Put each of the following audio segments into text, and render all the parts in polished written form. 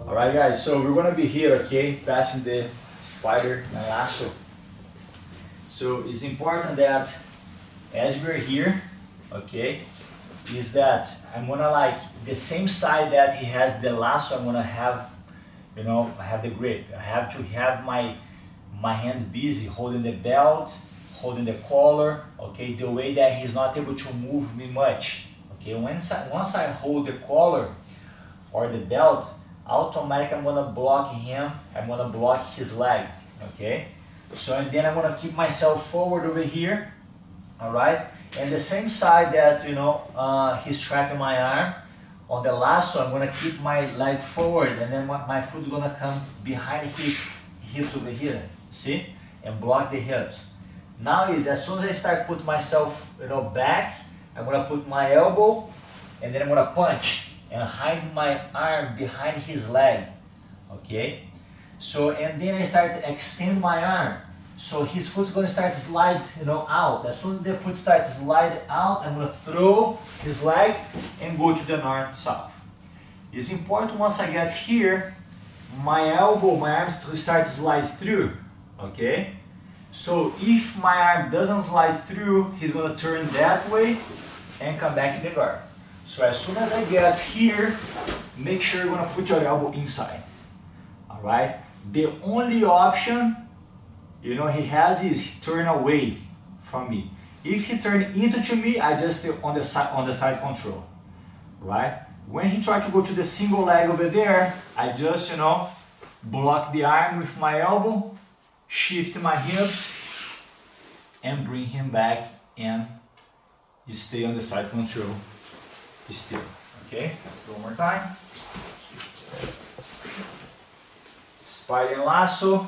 Alright guys, so we're gonna be here, okay, passing the spider and lasso. So it's important that as we're here, okay, is that I'm gonna like the same side that he has the lasso, I'm gonna have, you know, I have the grip. I have to have my hand busy holding the belt, holding the collar, okay, the way that he's not able to move me much. Okay, once I hold the collar or the belt, automatically I'm gonna block him, I'm gonna block his leg, okay? So and then I'm gonna keep myself forward over here, all right? And the same side that, you know, he's trapping my arm, on the lasso I'm gonna keep my leg forward and then my foot's gonna come behind his hips over here, see? And block the hips. Now is, as soon as I start put myself, you know, back, I'm gonna put my elbow and then I'm gonna punch and hide my arm behind his leg, okay? So, and then I start to extend my arm. So his foot's gonna start to slide, you know, out. As soon as the foot starts to slide out, I'm gonna throw his leg and go to the north-south. It's important once I get here, my elbow, my arm starts to slide through, okay? So if my arm doesn't slide through, he's gonna turn that way and come back in the guard. So as soon as I get here, make sure you're gonna put your elbow inside, all right? The only option, you know, he has is turn away from me. If he turn into me, I just stay on the side control, right? When he try to go to the single leg over there, I just, you know, block the arm with my elbow, shift my hips, and bring him back and stay on the side control still, okay? Let's go one more time. Spider and lasso.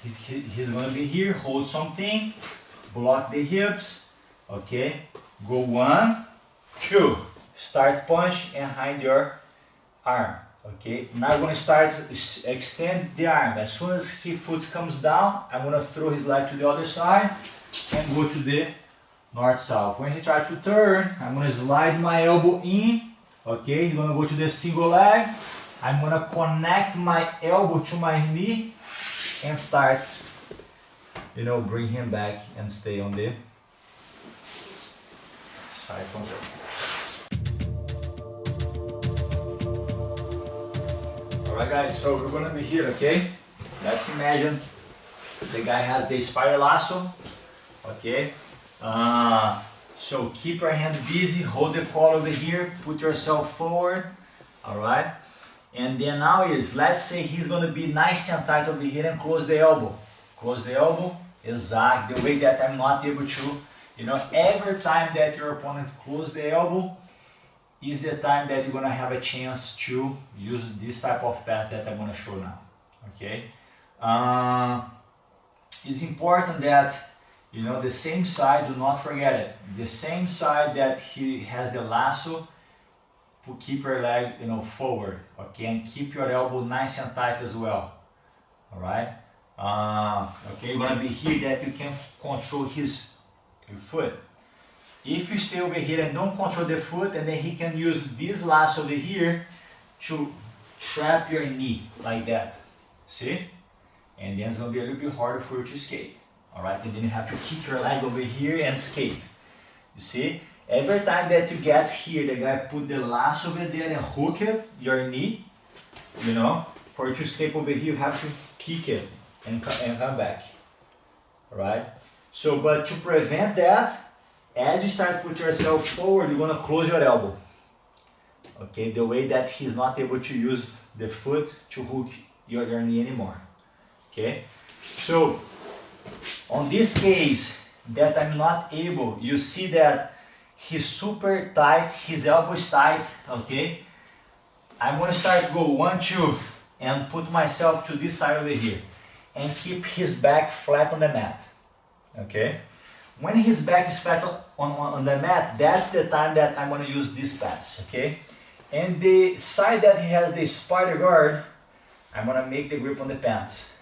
He's gonna be here, hold something, block the hips, okay? Go 1, 2, start punch and hide your arm, okay? Now I'm gonna start to extend the arm. As soon as his foot comes down, I'm gonna throw his leg to the other side and go to the north-south. When he tries to turn, I'm gonna slide my elbow in, okay? He's gonna go to the single leg. I'm gonna connect my elbow to my knee and start, you know, bring him back and stay on the side control. Alright guys, so we're gonna be here, okay? Let's imagine the guy has the spider lasso, okay? So keep your hand busy, hold the collar over here, put yourself forward, alright? And then now is, let's say he's gonna be nice and tight over here and close the elbow. Close the elbow, exact, the way that I'm not able to, you know, every time that your opponent close the elbow is the time that you're gonna have a chance to use this type of pass that I'm gonna show now, okay? It's important that, you know, the same side, do not forget it, the same side that he has the lasso, keep your leg, you know, forward, okay, and keep your elbow nice and tight as well, all right? Okay, you're gonna be here that you can control your foot. If you stay over here and don't control the foot, and then he can use this lasso over here to trap your knee like that, see? And then it's gonna be a little bit harder for you to escape, all right? And then you have to kick your leg over here and escape, you see? Every time that you get here, the guy put the lasso over there and hook it, your knee, you know, for you to escape over here, you have to kick it and come back, alright? So, but to prevent that, as you start to put yourself forward, you're gonna close your elbow, okay? The way that he's not able to use the foot to hook your knee anymore, okay? So, on this case, that I'm not able, you see that he's super tight, his elbow is tight, okay? I'm gonna start go 1, 2, and put myself to this side over here, and keep his back flat on the mat, okay? When his back is flat on the mat, that's the time that I'm gonna use this pass, okay? And the side that he has the spider guard, I'm gonna make the grip on the pants,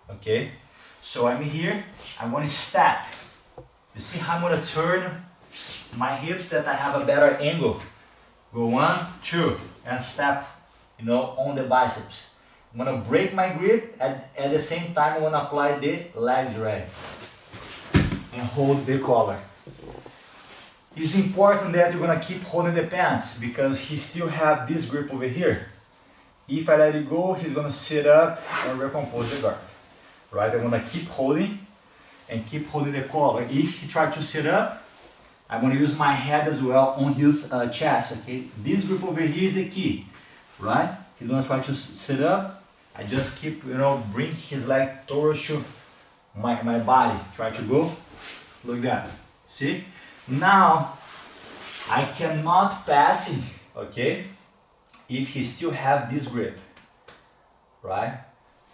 okay? So I'm here, I'm gonna step. You see how I'm gonna turn my hips that I have a better angle. Go 1, 2, and step you know, on the biceps. I'm gonna break my grip, at the same time I'm gonna apply the leg drag and hold the collar. It's important that you're gonna keep holding the pants because he still have this grip over here. If I let it go, he's gonna sit up and recompose the guard. Right? I'm gonna keep holding and keep holding the collar. If he tries to sit up, I'm gonna use my head as well on his chest. Okay, this grip over here is the key, right? He's gonna try to sit up. I just keep, you know, bring his leg towards to my body. Try to go. Look that. See? Now I cannot pass him, okay, if he still have this grip, right?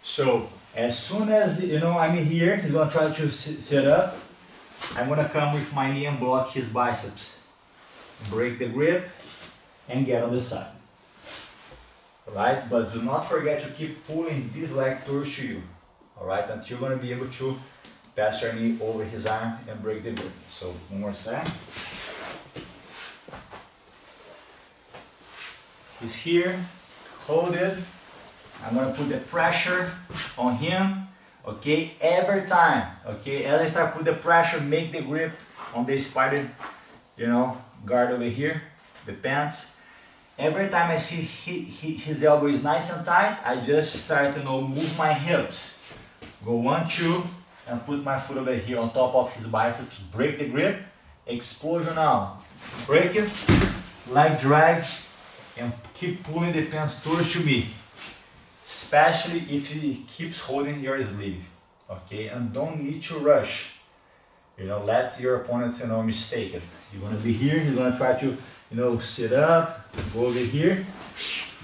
So as soon as, you know, I'm here, he's gonna try to sit up. I'm gonna come with my knee and block his biceps. Break the grip and get on the side. Alright, but do not forget to keep pulling this leg towards you. Alright, until you're gonna be able to pass your knee over his arm and break the grip. So one more time. He's here, hold it. I'm gonna put the pressure on him, okay, every time, okay, as I start put the pressure, make the grip on the spider, you know, guard over here, the pants. Every time I see his elbow is nice and tight, I just start to, you know, move my hips, go 1, 2, and put my foot over here on top of his biceps, break the grip, explosion now, break it, leg drag, and keep pulling the pants towards to me. Especially if he keeps holding your sleeve, okay? And don't need to rush. You know, let your opponent, you know, mistake it. You're gonna be here, he's gonna try to, you know, sit up, go over here.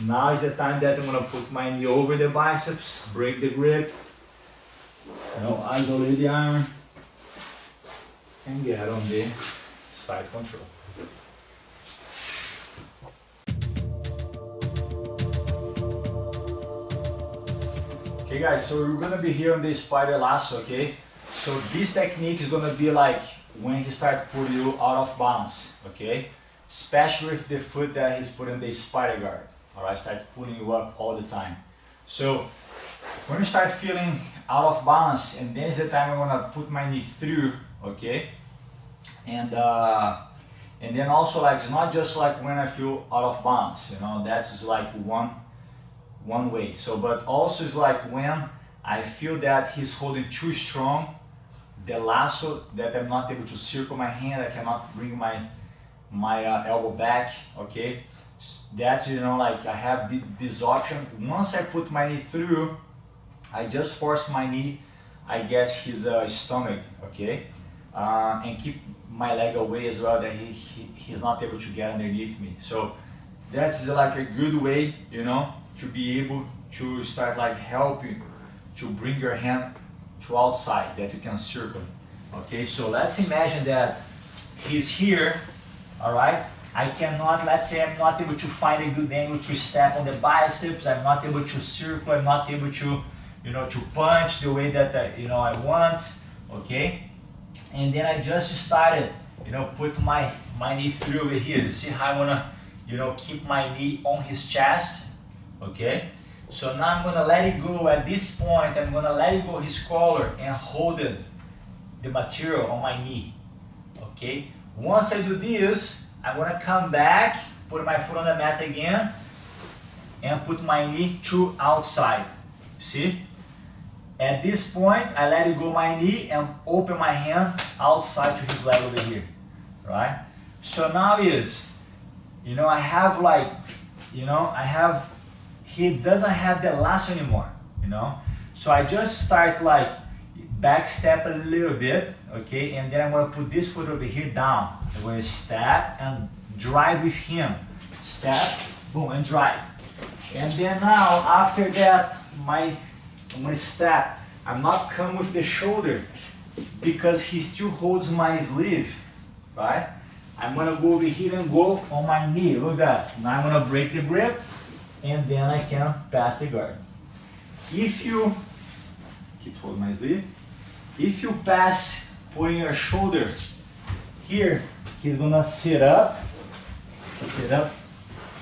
Now is the time that I'm gonna put my knee over the biceps, break the grip, you know, isolate the arm, and get on the side control. Okay guys, so we're gonna be here on the spider lasso, okay? So this technique is gonna be like when he starts putting you out of balance, okay? Especially with the foot that he's putting the spider guard, alright? Start pulling you up all the time. So when you start feeling out of balance, and then is the time I'm gonna put my knee through, okay? And then also like it's not just like when I feel out of balance, you know, that's like one way. So, but also it's like when I feel that he's holding too strong the lasso, that I'm not able to circle my hand, I cannot bring my elbow back, okay? That's, you know, like I have this option. Once I put my knee through, I just force my knee, I guess his stomach, okay? And keep my leg away as well, that he's not able to get underneath me. So that's like a good way, you know, to be able to start like helping to bring your hand to outside that you can circle. Okay, so let's imagine that he's here, all right? I cannot, let's say I'm not able to find a good angle to step on the biceps, I'm not able to circle, I'm not able to, you know, to punch the way that you know, I want, okay? And then I just started, you know, put my knee through over here. You see how I wanna, you know, keep my knee on his chest. Okay, so now I'm gonna let it go. At this point, I'm gonna let it go his collar and hold it, the material on my knee. Okay, once I do this, I'm gonna come back, put my foot on the mat again, and put my knee to outside. See? At this point, I let it go my knee and open my hand outside to his leg over here. Right? So now is, you know, I have like, you know, he doesn't have the lasso anymore, you know? So I just start like back step a little bit, okay? And then I'm gonna put this foot over here down. I'm gonna step and drive with him. Step, boom, and drive. And then now, after that, I'm gonna step. I'm not come with the shoulder because he still holds my sleeve, right? I'm gonna go over here and go on my knee, look at that. Now I'm gonna break the grip, and then I can pass the guard. If you keep holding my sleeve, if you pass putting your shoulder here, he's gonna sit up,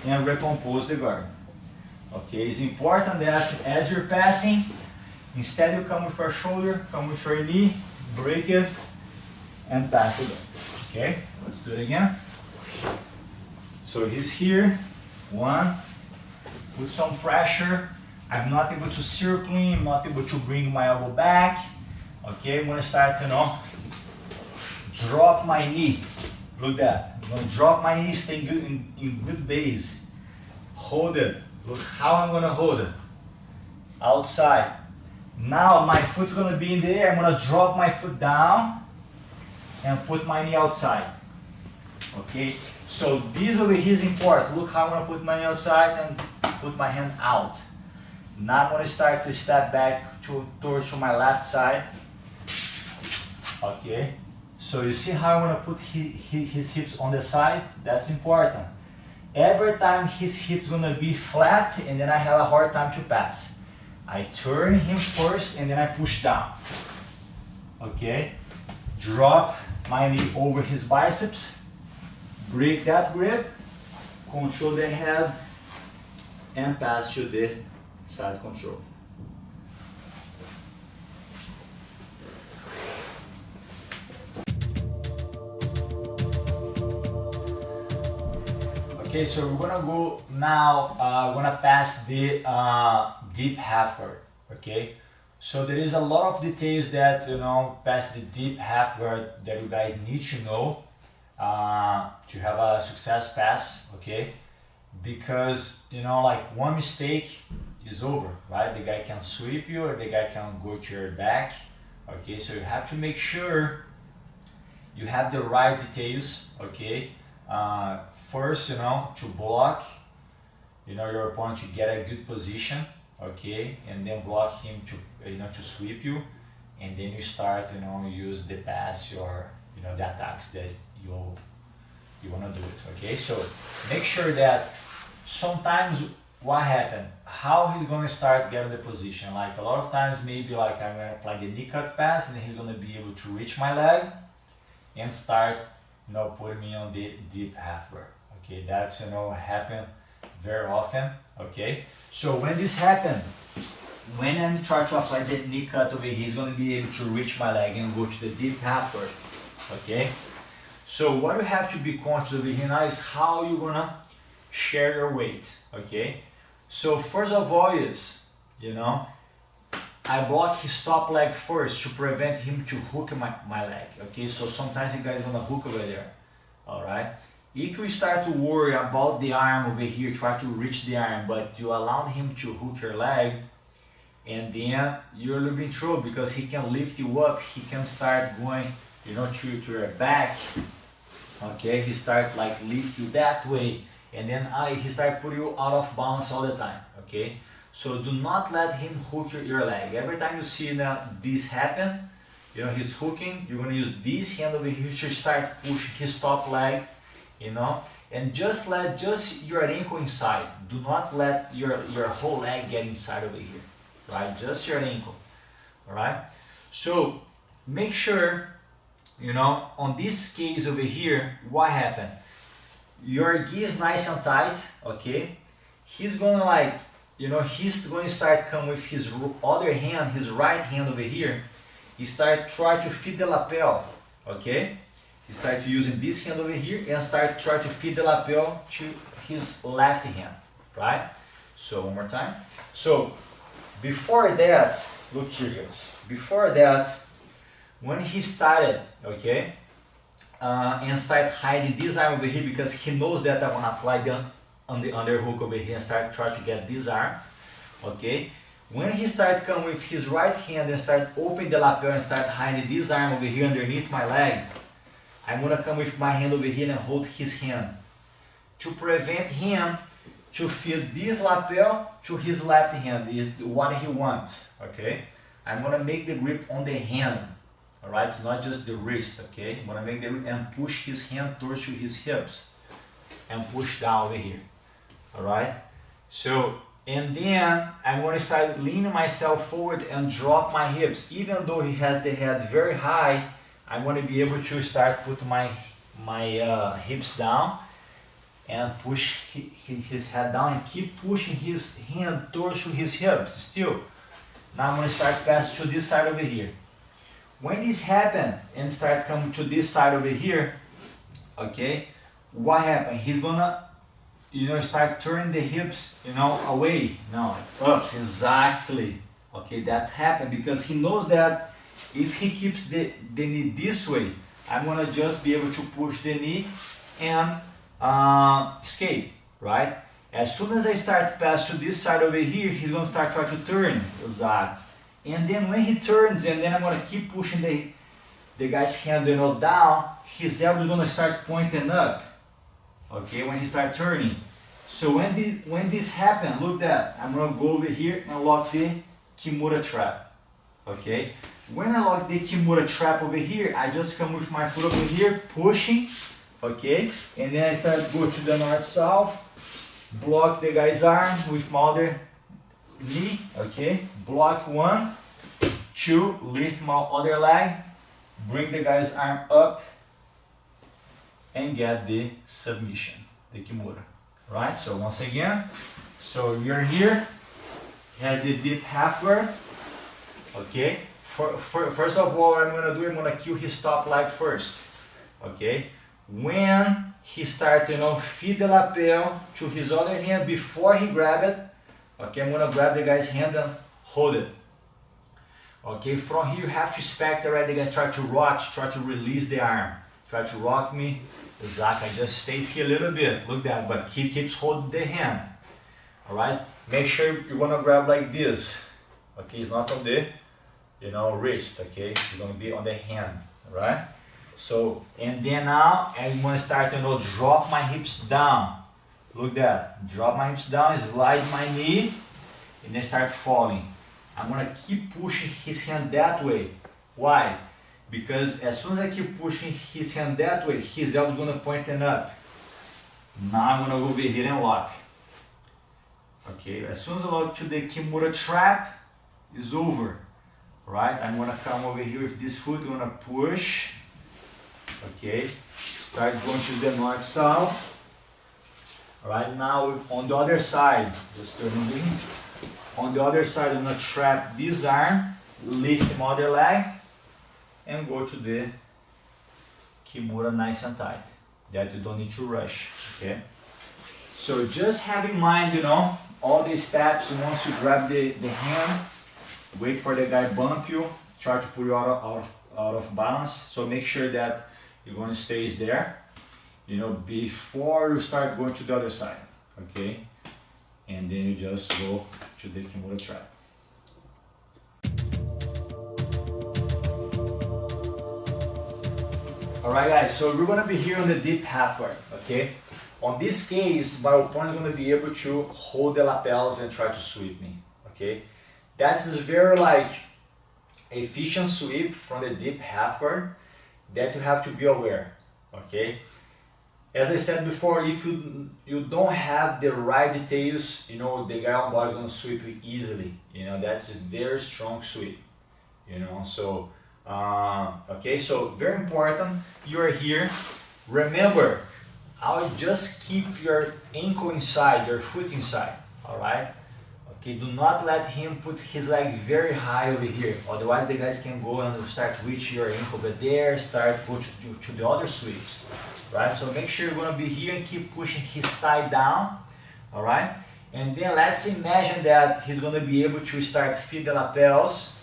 and recompose the guard. Okay, it's important that as you're passing, instead you come with your shoulder, come with your knee, break it, and pass it. Okay, let's do it again. So he's here, one, put some pressure. I'm not able to circle him, I'm not able to bring my elbow back. Okay, I'm gonna start, drop my knee. Look that. I'm gonna drop my knee, stay good in good base. Hold it. Look how I'm gonna hold it. Outside. Now my foot's gonna be in the air. I'm gonna drop my foot down and put my knee outside. Okay, so this over here is important. Look how I'm gonna put my knee outside and put my hand out. Now I'm gonna start to step back towards my left side. Okay, so you see how I'm gonna put his hips on the side? That's important. Every time his hips gonna be flat and then I have a hard time to pass. I turn him first and then I push down. Okay, drop my knee over his biceps. Break that grip, control the head, and pass to the side control. Okay, so we're gonna go now, we're gonna pass the deep half guard, okay? So there is a lot of details that, past the deep half guard that you guys need to know to have a success pass, okay? Because like one mistake is over, right? The guy can sweep you or the guy can go to your back, okay? So you have to make sure you have the right details, okay? First, to block, your opponent to get a good position, okay? And then block him to, to sweep you, and then you start, use the pass or the attacks that you want to do it, okay? So make sure that sometimes what happened, how he's going to start getting the position. Like a lot of times maybe like I'm going to apply the knee cut pass and then he's going to be able to reach my leg and start putting me on the deep half guard. Okay, that's happen very often. Okay, so when this happens, when I try to apply the knee cut over here, he's going to be able to reach my leg and go to the deep half guard. Okay, so what you have to be conscious over here now is how you're gonna share your weight. Okay, so first of all is, I block his top leg first to prevent him to hook my leg. Okay, so sometimes the guy's gonna hook over there. All right, if you start to worry about the arm over here, try to reach the arm, but you allow him to hook your leg, and then you're a little bit in trouble because he can lift you up, he can start going to your back. Okay, he start like lift you that way, and then he start putting you out of balance all the time. Okay, so do not let him hook your leg. Every time you see that this happen, he's hooking, you're gonna use this hand over here to start pushing his top leg, and just let your ankle inside. Do not let your whole leg get inside over here, right? Just your ankle. All right, so make sure on this case over here, what happened? Your gi is nice and tight, okay? He's gonna he's going to start come with his other hand, his right hand over here. He try to feed the lapel, okay? He start using this hand over here and try to feed the lapel to his left hand, right? So one more time. So before that, look here guys, before that, when he started, okay, and start hiding this arm over here because he knows that I want to apply the underhook over here and try to get this arm, okay. When he start come with his right hand and start open the lapel and start hiding this arm over here underneath my leg, I'm gonna come with my hand over here and hold his hand to prevent him to feed this lapel to his left hand is what he wants, okay. I'm gonna make the grip on the hand. Alright, it's not just the wrist, okay? I'm gonna make the grip and push his hand towards his hips and push down over here. Alright? So, and then I'm gonna start leaning myself forward and drop my hips. Even though he has the head very high, I'm gonna be able to start put my hips down and push his head down and keep pushing his hand towards his hips still. Now I'm going to start passing to this side over here. When this happens and start coming to this side over here, okay, what happens? He's gonna, start turning the hips, away. No, up, exactly. Okay, that happened because he knows that if he keeps the knee this way, I'm gonna just be able to push the knee and escape, right? As soon as I start pass to this side over here, he's gonna start trying to turn, exactly. And then when he turns, and then I'm gonna keep pushing the guy's hand, down, his elbow is gonna start pointing up. Okay, when he start turning. So when this happens, look that I'm gonna go over here and lock the Kimura trap. Okay, when I lock the Kimura trap over here, I just come with my foot over here, pushing. Okay, and then I start go to the north-south, block the guy's arm with my other knee. Okay, block 1, 2, lift my other leg, bring the guy's arm up, and get the submission, the Kimura. Right, so once again, so you're here, has the deep half guard. Okay, first of all, what I'm gonna do, I'm gonna kill his top leg first. Okay, when he starts, feed the lapel to his other hand before he grab it. Okay, I'm gonna grab the guy's hand and hold it. Okay, from here you have to expect already the guys try to rock, try to release the arm, try to rock me. Exactly, just stays here a little bit, look that, but keeps holding the hand. Alright, make sure you're gonna grab like this. Okay, it's not on the wrist, okay, it's gonna be on the hand. Alright, so and then now I'm gonna start drop my hips down. Look that, drop my hips down, slide my knee, and then start falling. I'm gonna keep pushing his hand that way. Why? Because as soon as I keep pushing his hand that way, his elbow is gonna point up. Now I'm gonna go over here and lock. Okay, as soon as I lock to the Kimura trap, is over. Right? I'm gonna come over here with this foot, I'm gonna push. Okay, start going to the north-south. Alright, now on the other side, just turning me. On the other side, I'm gonna trap this arm, lift my other leg, and go to the Kimura nice and tight. That you don't need to rush, okay? So just have in mind, all the steps. Once you grab the hand, wait for the guy bump you, try to put you out of balance. So make sure that you're gonna stay there, before you start going to the other side, okay? And then you just go to the Kimura trap. Alright guys, so we're gonna be here on the deep half guard, okay? On this case, my opponent is gonna be able to hold the lapels and try to sweep me, okay? That's a very efficient sweep from the deep half guard that you have to be aware, okay? As I said before, if you don't have the right details, the guy on board is gonna sweep you easily. That's a very strong sweep, so okay, so very important, you are here. Remember, I'll just keep your ankle inside, your foot inside, alright? Okay, do not let him put his leg very high over here, otherwise the guys can go and start reaching your ankle over there, start go to the other sweeps, right? So make sure you're gonna be here and keep pushing his thigh down, alright? And then let's imagine that he's gonna be able to start feed the lapels,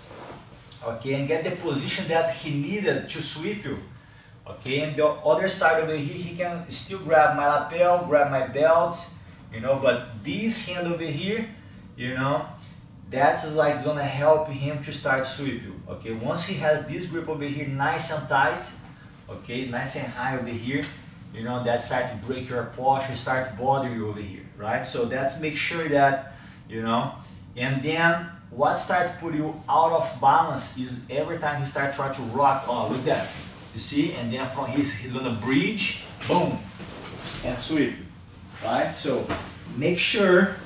okay, and get the position that he needed to sweep you. Okay, and the other side over here, he can still grab my lapel, grab my belt, but this hand over here, that's gonna help him to start sweep you. Okay, once he has this grip over here nice and tight, okay, nice and high over here, that start to break your posture, start bother you over here, right? So that's make sure that, and then what start to put you out of balance is every time he start trying to rock. Oh, look at that. You see? And then from he's gonna bridge, boom, and sweep. Right? So make sure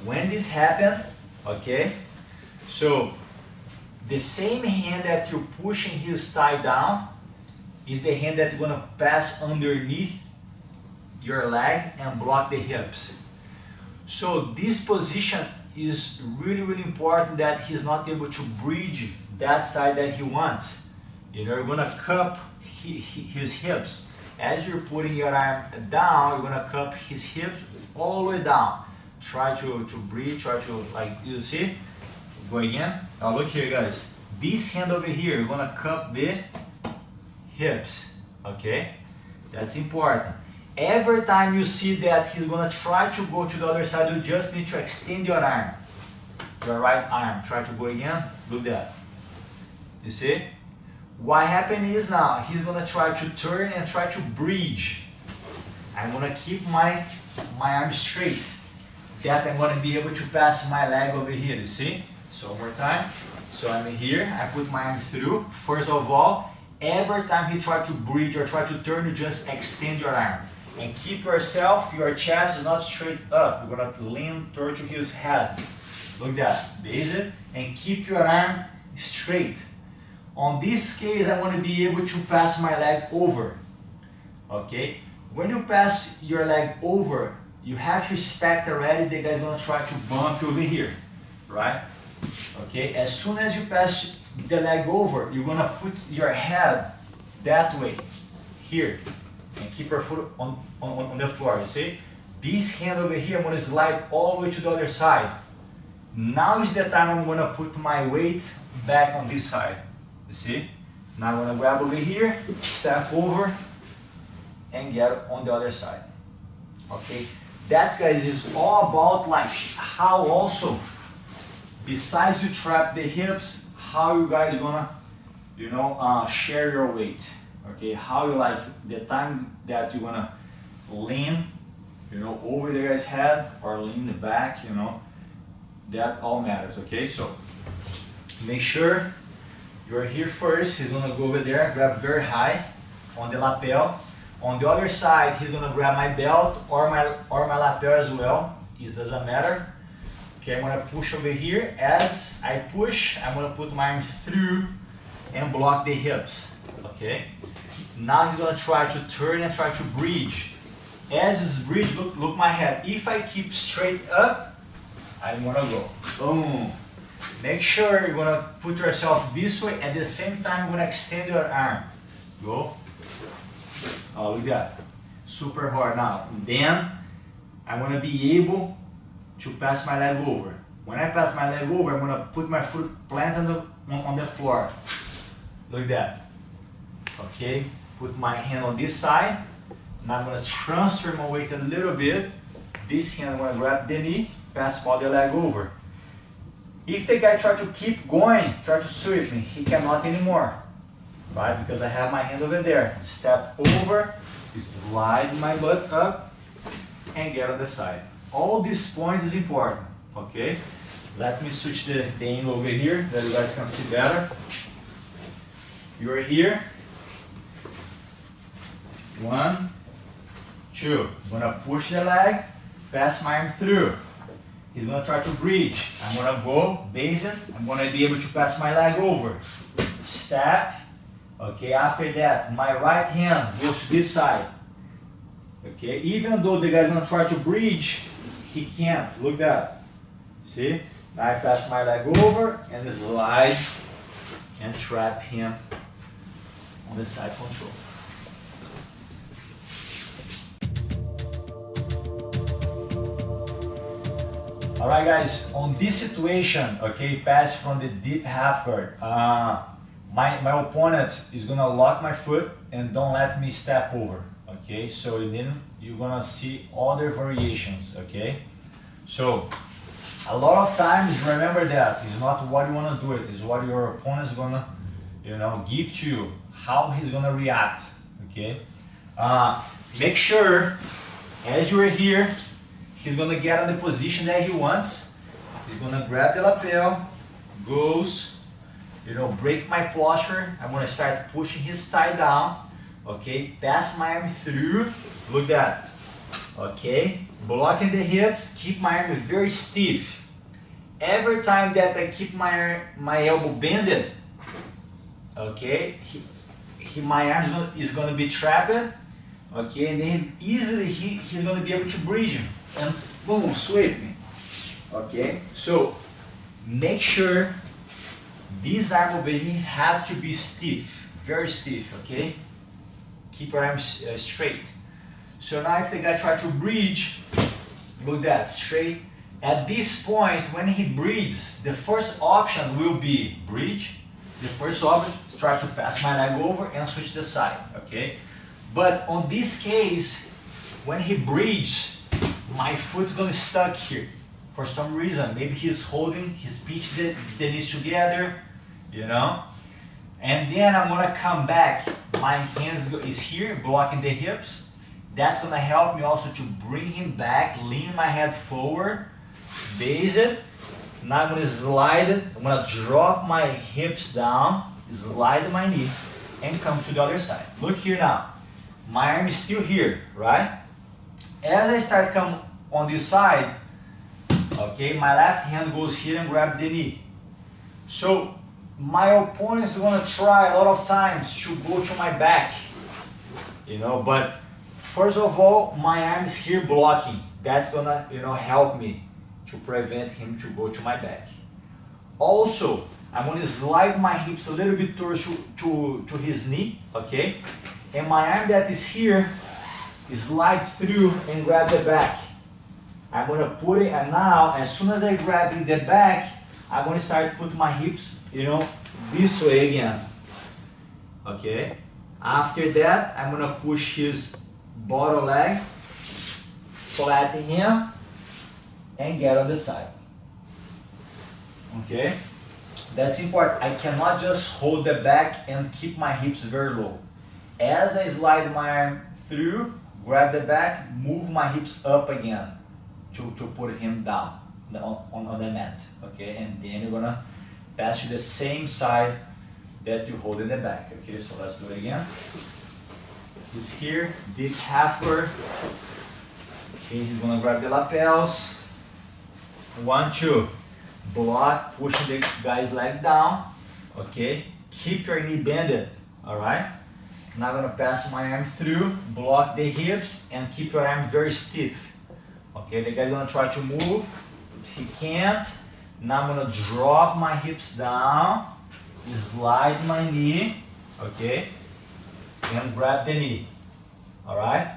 when this happen, okay? So the same hand that you're pushing his thigh down is the hand that you're gonna pass underneath your leg and block the hips. So this position is really, really important that he's not able to bridge that side that he wants. You know, you're gonna cup his hips. As you're putting your arm down, you're gonna cup his hips all the way down. Try to breathe, try to, like, you see? Go again. Now look here, guys. This hand over here, you're gonna cup the hips, okay? That's important. Every time you see that he's gonna try to go to the other side, you just need to extend your arm. Your right arm. Try to go again. Look that. You see? What happened is now, he's gonna try to turn and try to bridge. I'm gonna keep my arm straight. That I'm gonna be able to pass my leg over here, you see? So one more time. So I'm here, I put my arm through. First of all, every time he tries to bridge or try to turn, you just extend your arm. And keep yourself, your chest is not straight up. You're gonna lean towards his head. Look that, base it, and keep your arm straight. On this case, I want to be able to pass my leg over. Okay? When you pass your leg over, you have to expect already the guy's gonna try to bump you over here, right? Okay? As soon as you pass the leg over, you're gonna put your head that way, here, and keep your foot on the floor, you see? This hand over here, I'm gonna slide all the way to the other side. Now is the time I'm gonna put my weight back on this side. You see? Now I'm gonna grab over here, step over, and get on the other side. Okay? That, guys, is all about like how also, besides you trap the hips, how you guys gonna, you know, share your weight. Okay? How you like the time that you're gonna lean, you know, over the guy's head or lean the back, you know, that all matters. Okay? So make sure you're here first. He's gonna go over there, grab very high on the lapel. On the other side, he's gonna grab my belt or my lapel as well. It doesn't matter. Okay, I'm gonna push over here. As I push, I'm gonna put my arm through and block the hips. Okay. Now he's gonna try to turn and try to bridge. As he's bridge, look my head. If I keep straight up, I'm gonna go. Boom. Make sure you're gonna put yourself this way. At the same time, you're gonna extend your arm. Go. Oh, look at that. Super hard now. And then I'm gonna be able to pass my leg over. When I pass my leg over, I'm gonna put my foot planted on the floor. Look at that. Okay. Put my hand on this side. Now I'm gonna transfer my weight a little bit. This hand I'm gonna grab the knee, pass my other leg over. If the guy try to keep going, try to sweep me, he cannot anymore, right? Because I have my hand over there. Step over, slide my butt up, and get on the side. All these points is important, okay? Let me switch the angle over here, that you guys can see better. You're here. 1, 2. I'm gonna push the leg, pass my arm through. He's gonna try to bridge. I'm gonna go, base it. I'm gonna be able to pass my leg over. Step. Okay, after that, my right hand goes to this side. Okay, even though the guy's gonna try to bridge, he can't. Look at that. See? Now I pass my leg over and slide and trap him on the side control. Alright guys, on this situation, okay, pass from the deep half guard, my opponent is gonna lock my foot and don't let me step over, okay, so then you're gonna see other variations, okay. So a lot of times remember that it's not what you want to do, it is what your opponent is gonna, you know, give to you, how he's gonna react, okay. Make sure as you're here, he's gonna get on the position that he wants. He's gonna grab the lapel, goes, you know, break my posture. I'm gonna start pushing his thigh down. Okay, pass my arm through. Look at that. Okay, blocking the hips, keep my arm very stiff. Every time that I keep my elbow bended, okay, my arm is gonna be trapped. Okay, and then he's gonna be able to bridge him and boom, sweep me. Okay, so make sure this arm over here have to be stiff, very stiff. Okay, keep your arms straight. So now if the guy try to bridge, look at that, straight. At this point, when he breathes, the first option will be bridge. The first option, try to pass my leg over and switch the side, okay? But on this case, when he breathes, my foot's gonna stuck here. For some reason, maybe he's holding his the knees together, you know? And then I'm gonna come back, my hands is here, blocking the hips. That's gonna help me also to bring him back, lean my head forward, base it. Now I'm gonna slide it, I'm gonna drop my hips down, slide my knee, and come to the other side. Look here now, my arm is still here, right? As I start come on this side, okay, my left hand goes here and grab the knee. So my opponent is gonna try a lot of times to go to my back, you know, but first of all, my arm is here blocking. That's gonna, you know, help me to prevent him to go to my back. Also, I'm gonna slide my hips a little bit towards to his knee, okay? And my arm that is here, slide through and grab the back. I'm gonna put it, and now, as soon as I grab in the back, I'm gonna start putting my hips, you know, this way again, okay? After that, I'm gonna push his bottom leg, flatten him, and get on the side. Okay? That's important. I cannot just hold the back and keep my hips very low. As I slide my arm through, grab the back, move my hips up again to put him down on the mat. Okay? And then you're gonna pass to the same side that you hold in the back. Okay, so let's do it again. He's here, deep half guard. Okay, he's gonna grab the lapels. 1, 2, block, pushing the guy's leg down, okay? Keep your knee bended, all right? Now I'm gonna pass my arm through, block the hips, and keep your arm very stiff. Okay, the guy's gonna try to move, he can't. Now I'm gonna drop my hips down, slide my knee, okay? And grab the knee, all right?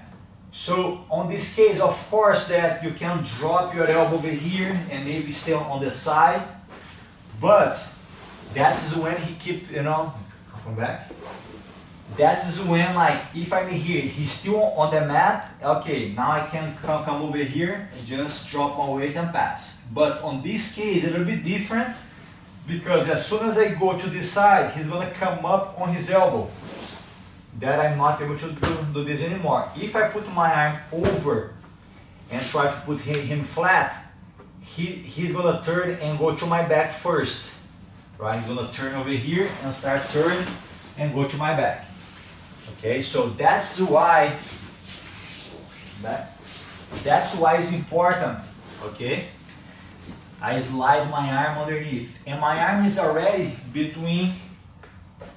So on this case, of course, that you can drop your elbow over here and maybe stay on the side, but that is when he keep, you know, come back. That is when, like, if I'm here, he's still on the mat, okay, now I can come over here and just drop my weight and pass. But on this case, a little bit different, because as soon as I go to this side, he's gonna come up on his elbow. That I'm not able to do this anymore. If I put my arm over and try to put him flat, he's gonna turn and go to my back first, right? He's gonna turn over here and start turning and go to my back. Okay, so that's why it's important, okay? I slide my arm underneath, and my arm is already between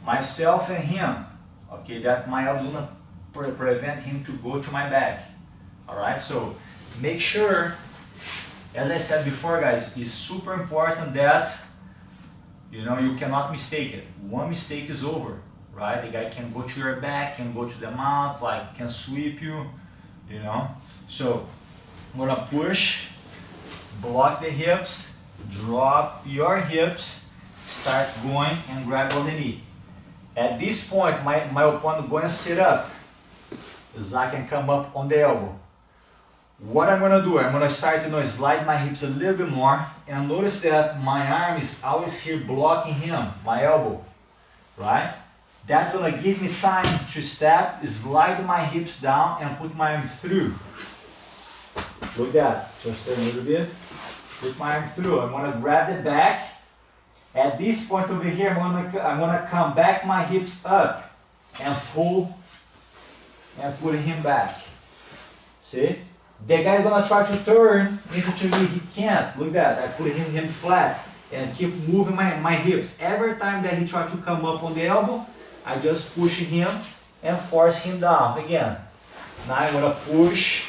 myself and him. Okay, that my elbow is gonna prevent him to go to my back. All right, so make sure, as I said before, guys, it's super important that, you know, you cannot mistake it. One mistake is over, right? The guy can go to your back, can go to the mount, like can sweep you, you know. So I'm gonna push, block the hips, drop your hips, start going and grab on the knee. At this point, my opponent going to sit up, so I can come up on the elbow. What I'm going to do, I'm going to start to, you know, slide my hips a little bit more, and notice that my arm is always here blocking him, my elbow, right? That's going to give me time to step, slide my hips down, and put my arm through. Look at that, just turn a little bit, put my arm through. I'm going to grab the back. At this point over here, I'm gonna come back my hips up and pull and put him back. See? The guy's gonna try to turn into me, he can't. Look at that, I put him flat and keep moving my hips. Every time that he tries to come up on the elbow, I just push him and force him down again. Now I'm gonna push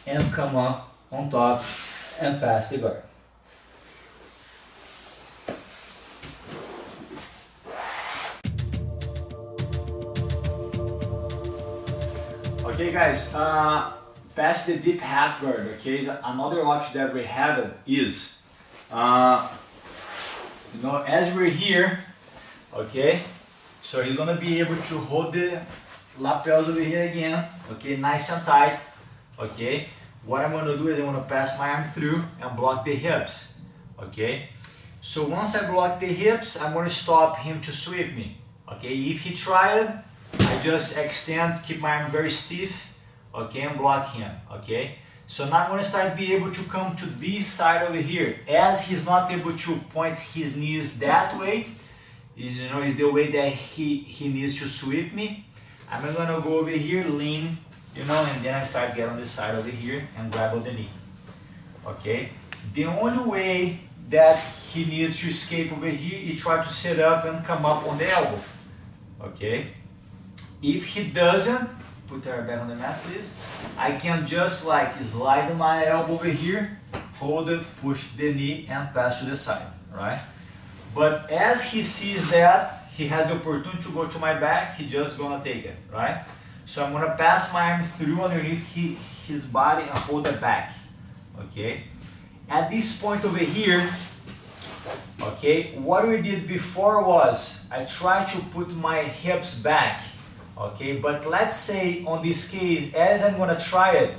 and come up on top and pass the guard. Okay guys, pass the deep half guard, okay? Another option that we have is, you know, as we're here, okay? So he's gonna be able to hold the lapels over here again, okay? Nice and tight, okay? What I'm gonna do is I'm gonna pass my arm through and block the hips, okay? So once I block the hips, I'm gonna stop him to sweep me, okay? If he tried, I just extend, keep my arm very stiff, okay, and block him, okay? So now I'm going to start be able to come to this side over here. As he's not able to point his knees that way, is, you know, is the way that he needs to sweep me. I'm going to go over here, lean, you know, and then I start getting on this side over here and grab on the knee, okay? The only way that he needs to escape over here is try to sit up and come up on the elbow, okay? If he doesn't, put her back on the mat please, I can just like slide my elbow over here, hold it, push the knee and pass to the side, right? But as he sees that, he had the opportunity to go to my back, he just gonna take it, right? So I'm gonna pass my arm through underneath his body and hold it back, okay? At this point over here, okay, what we did before was, I tried to put my hips back, okay, but let's say on this case, as I'm gonna try it,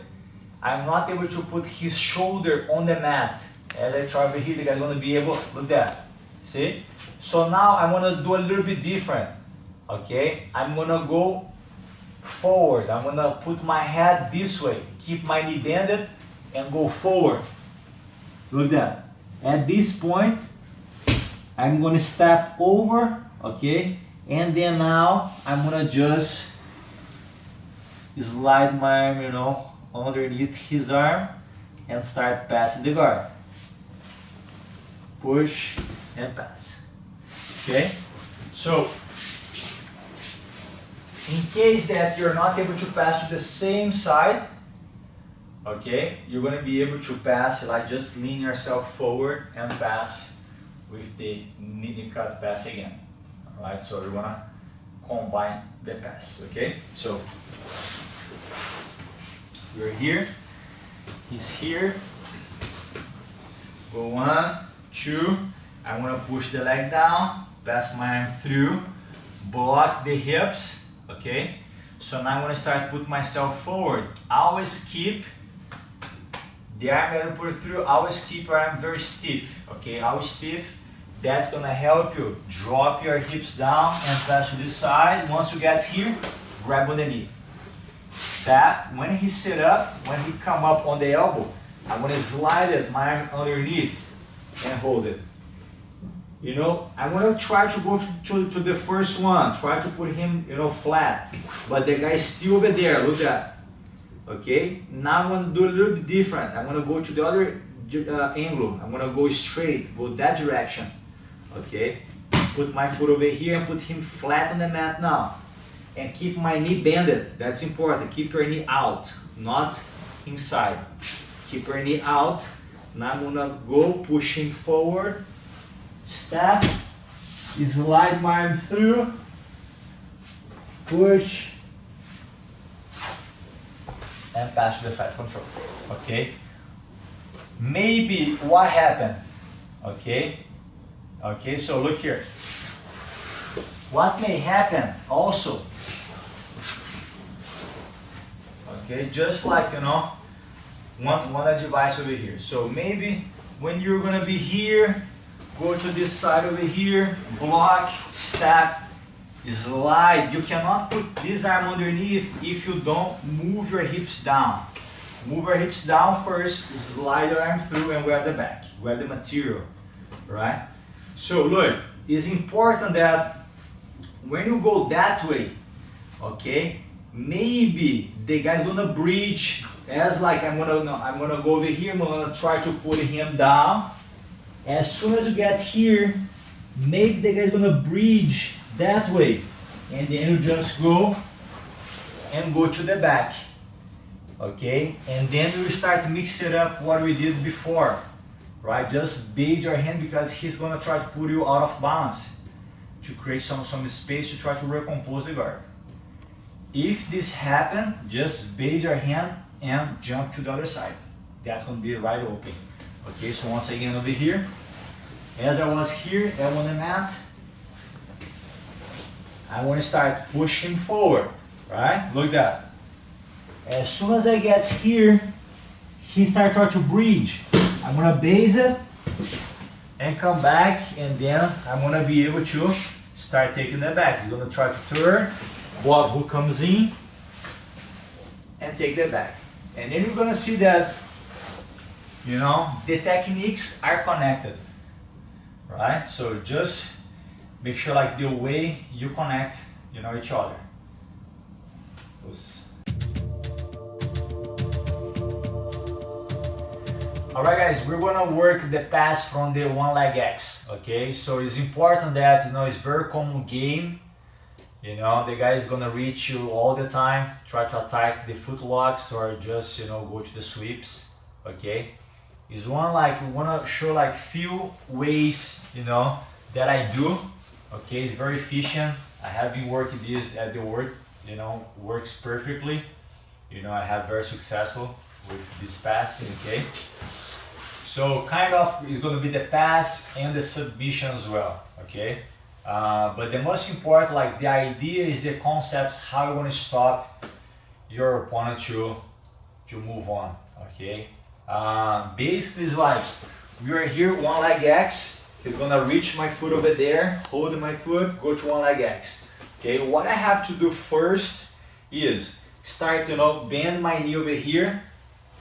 I'm not able to put his shoulder on the mat. As I try over here, the guy's gonna be able, look that, see? So now I'm gonna do a little bit different, okay? I'm gonna go forward. I'm gonna put my head this way, keep my knee bended, and go forward. Look that. At this point, I'm gonna step over, okay? And then now I'm gonna just slide my arm, you know, underneath his arm and start passing the guard. Push and pass. Okay? So, in case that you're not able to pass to the same side, okay, you're gonna be able to pass, like just lean yourself forward and pass with the knee cut pass again. Alright, so we wanna combine the pass, okay? So we're here, he's here, go 1, 2, I'm gonna push the leg down, pass my arm through, block the hips, okay? So now I'm gonna start put myself forward. Always keep the arm that I put through, always keep your arm very stiff, okay? Always stiff. That's gonna help you drop your hips down and pass to this side. Once you get here, grab on the knee. Step, when he sit up, when he come up on the elbow, I'm gonna slide it, my arm underneath and hold it. You know, I'm gonna try to go to the first one, try to put him, you know, flat, but the guy is still over there, look at that. Okay, now I'm gonna do a little bit different. I'm gonna go to the other angle, I'm gonna go straight, go that direction. Okay, put my foot over here and put him flat on the mat now. And keep my knee bended, that's important. Keep your knee out, not inside. Keep your knee out. Now I'm gonna go, push him forward, step, slide my arm through, push, and pass to the side control, okay? Maybe what happened, okay? Okay, so look here. What may happen also, okay, just like, you know, one advice over here. So maybe when you're gonna be here, go to this side over here, block, step, slide. You cannot put this arm underneath if you don't move your hips down. Move your hips down first, slide your arm through and grab the back, grab the material, right? So look, it's important that when you go that way, okay, maybe the guy's gonna breach as like I'm gonna go over here, I'm gonna try to put him down. As soon as you get here, maybe the guy's gonna breach that way, and then you just go and go to the back. Okay, and then we start mixing up what we did before, right? Just base your hand because he's gonna try to put you out of balance to create some space to try to recompose the guard. If this happens, just base your hand and jump to the other side. That's gonna be right open. Okay, so once again over here, as I was here on the mat, I want to start pushing forward, right? Look at that. As soon as I get here, he starts trying to bridge. I'm gonna base it and come back, and then I'm gonna be able to start taking that back. He's gonna try to turn, Bob who comes in and take that back. And then you're gonna see that, you know, the techniques are connected, right? So just make sure like the way you connect, you know, each other. Alright guys, we're gonna work the pass from the one leg X, okay? So it's important that, you know, it's very common game. You know, the guy is gonna reach you all the time, try to attack the foot locks or just, you know, go to the sweeps, okay? It's one like, we wanna show like few ways, you know, that I do, okay? It's very efficient. I have been working this at the work, you know, works perfectly. You know, I have very successful with this pass, okay? So kind of is going to be the pass and the submission as well, okay? But the most important, like the idea is the concepts, how you're going to stop your opponent to move on, okay? Basically it's like, we are here, one leg X, he's going to reach my foot over there, hold my foot, go to one leg X. Okay, what I have to do first is start, you know, bend my knee over here,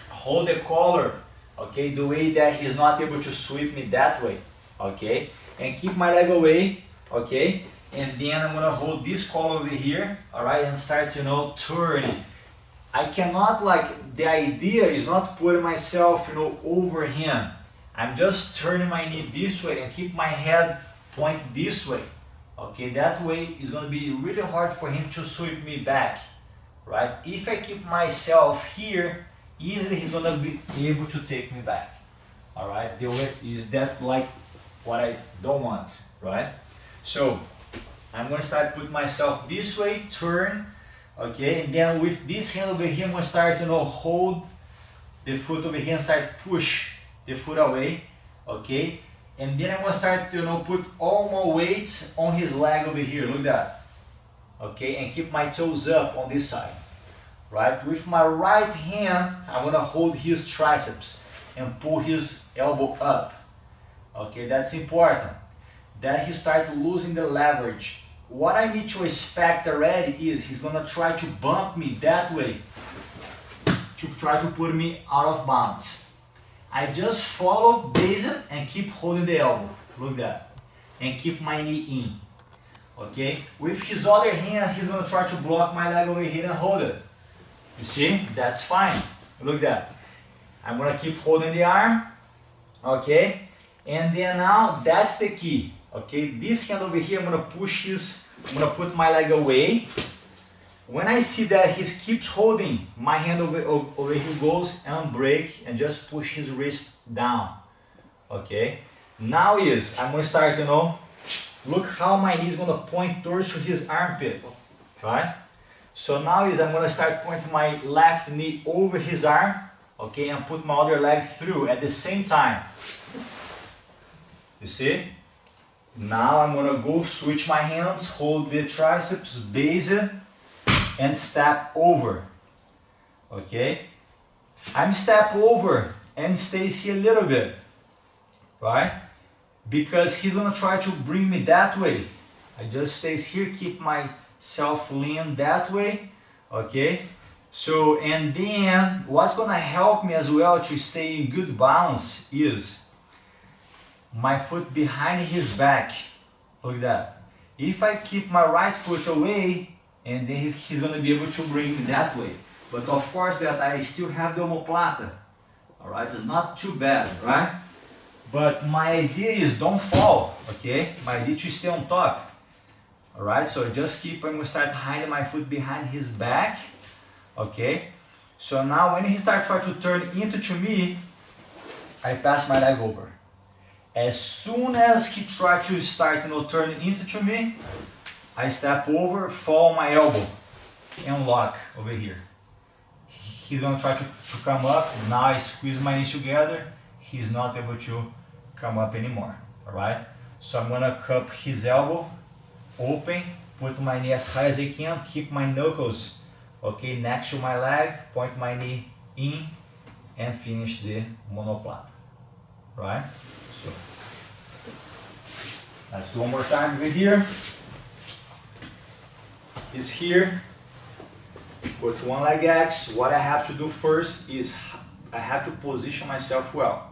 hold the collar, okay, the way that he's not able to sweep me that way, okay, and keep my leg away, okay, and then I'm gonna hold this collar over here, all right, and start, you know, turning. I cannot, like, the idea is not putting myself, you know, over him. I'm just turning my knee this way and keep my head point this way, okay, that way it's gonna be really hard for him to sweep me back, right? If I keep myself here, easily he's gonna be able to take me back. All right, the way is that like what I don't want, right? So I'm gonna start putting myself this way, turn, okay, and then with this hand over here, I'm gonna start, you know, hold the foot over here and start push the foot away, okay, and then I'm gonna start, you know, put all my weight on his leg over here. Look at that, okay, and keep my toes up on this side. Right, with my right hand, I'm gonna hold his triceps and pull his elbow up. Okay, that's important. That he starts losing the leverage. What I need to expect already is he's gonna try to bump me that way to try to put me out of bounds. I just follow, base it, and keep holding the elbow. Look at that, and keep my knee in. Okay, with his other hand, he's gonna try to block my leg over here and hold it. You see, that's fine. Look at that. I'm gonna keep holding the arm, okay? And then now that's the key, okay? This hand over here, I'm gonna put my leg away. When I see that he keeps holding, my hand over here goes and break and just push his wrist down, okay? Now I'm gonna start, you know, look how my knee is gonna point towards to his armpit, right? So now I'm going to start pointing my left knee over his arm, okay, and put my other leg through at the same time. You see? Now I'm going to go switch my hands, hold the triceps, base it, and step over. Okay? I'm step over and stays here a little bit, right? Because he's going to try to bring me that way. I just stays here, keep my self lean that way, okay? So, and then what's gonna help me as well to stay in good balance is my foot behind his back. Look at that. If I keep my right foot away, and then he's gonna be able to bring me that way. But of course that I still have the omoplata. All right, it's not too bad, right? But my idea is don't fall, okay? My idea is to stay on top. Alright, so just keep, I'm going to start hiding my foot behind his back. okay? So now when he starts trying to turn into me, I pass my leg over. As soon as he tries to start, turning into me, I step over, fall my elbow, and lock over here. He's gonna try to come up. Now I squeeze my knees together. He's not able to come up anymore. All right. So I'm gonna cup his elbow, open, put my knee as high as I can, keep my knuckles, okay, next to my leg, point my knee in, and finish the monoplata. Right. So let's do one more time over here. Is here. Go to one leg X. What I have to do first is I have to position myself well.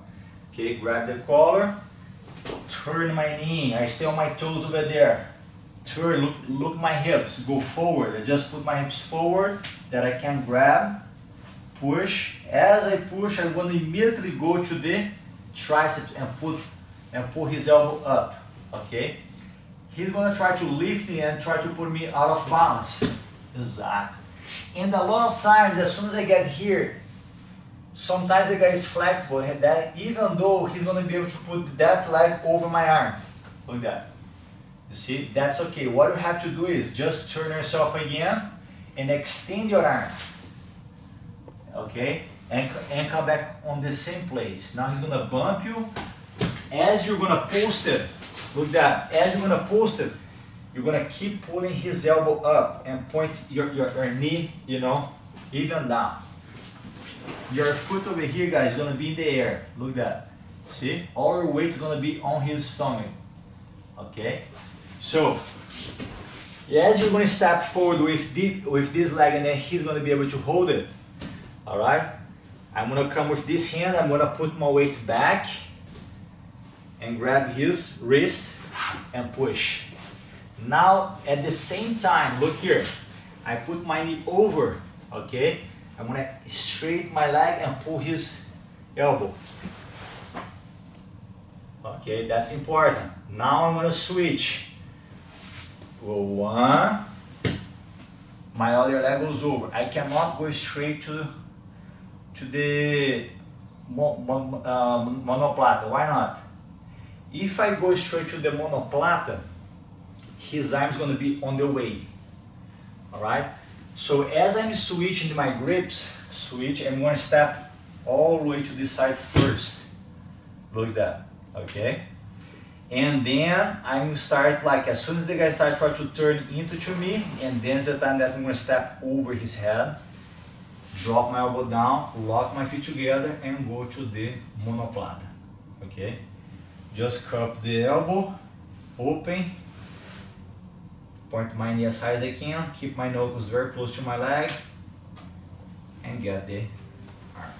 Okay, grab the collar, turn my knee. I stay on my toes over there. Turn, look my hips, go forward. I just put my hips forward that I can grab, push. As I push, I'm going to immediately go to the triceps and pull his elbow up. Okay. He's going to try to lift me and try to put me out of balance. Exactly. And a lot of times, as soon as I get here, sometimes the guy is flexible, that even though he's going to be able to put that leg over my arm. Look at that. You see, that's okay. What you have to do is just turn yourself again and extend your arm. Okay? And come back on the same place. Now he's going to bump you. As you're going to post it, look at that. As you're going to post it, you're going to keep pulling his elbow up and point your knee, even down. Your foot over here, guys, is going to be in the air. Look at that. See? All your weight is going to be on his stomach. Okay? So, as you're going to step forward with this leg, and then he's going to be able to hold it. Alright? I'm going to come with this hand. I'm going to put my weight back and grab his wrist and push. Now, at the same time, look here. I put my knee over, okay? I'm going to straighten my leg and pull his elbow. Okay, that's important. Now I'm going to switch. Go one. My other leg goes over. I cannot go straight to the monoplata. Why not? If I go straight to the monoplata, his arm is going to be on the way. Alright? So as I'm switching my grips, I'm going to step all the way to this side first. Look at that. Okay? And then I'm going to start, like, as soon as the guy starts trying to turn into me, and then the time that I'm going to step over his head, drop my elbow down, lock my feet together, and go to the monoplata. Okay? Just cup the elbow, open, point my knee as high as I can, keep my knuckles very close to my leg, and get the arm.